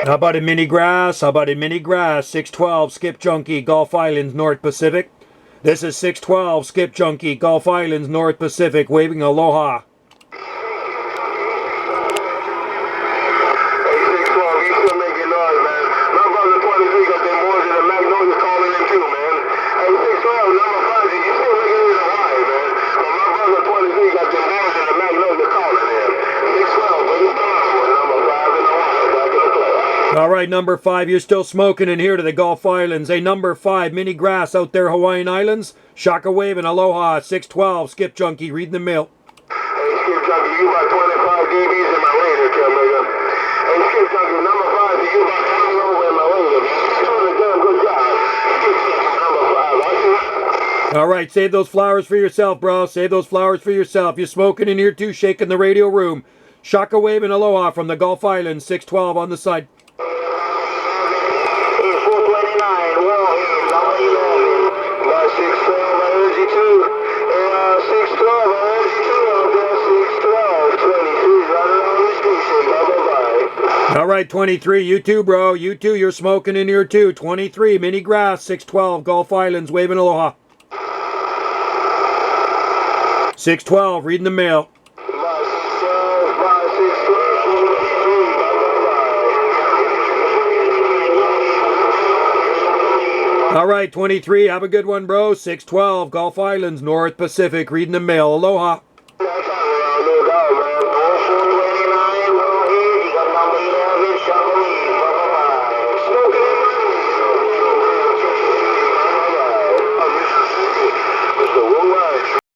How about a mini grass? How about a mini grass? 612 Skip Junkie, Gulf Islands, North Pacific. This is 612 Skip Junkie, Gulf Islands, North Pacific, waving aloha. All right, number 5, you're still smoking in here to the Gulf Islands. Hey, number 5, mini grass out there, Hawaiian Islands. Shaka waving aloha, 612 Skip Junkie, reading the mail. Hey, Skip Junkie, you about 25 dBs in my radio, nigga. Hey, Skip Junkie, number 5, you about 20 over in my radio, man. You're doing a damn good job. Skip Junkie, number 5, aren't you? All right, save those flowers for yourself, bro. Save those flowers for yourself. You're smoking in here too, shaking the radio room. Shaka waving aloha from the Gulf Islands, 612 on the side. All right, 23, you too, bro. You too, you're smoking in here too. 23, mini grass, 612, Gulf Islands, waving aloha. 612, reading the mail. All right, 23, have a good one, bro. 612, Gulf Islands, North Pacific, reading the mail. Aloha.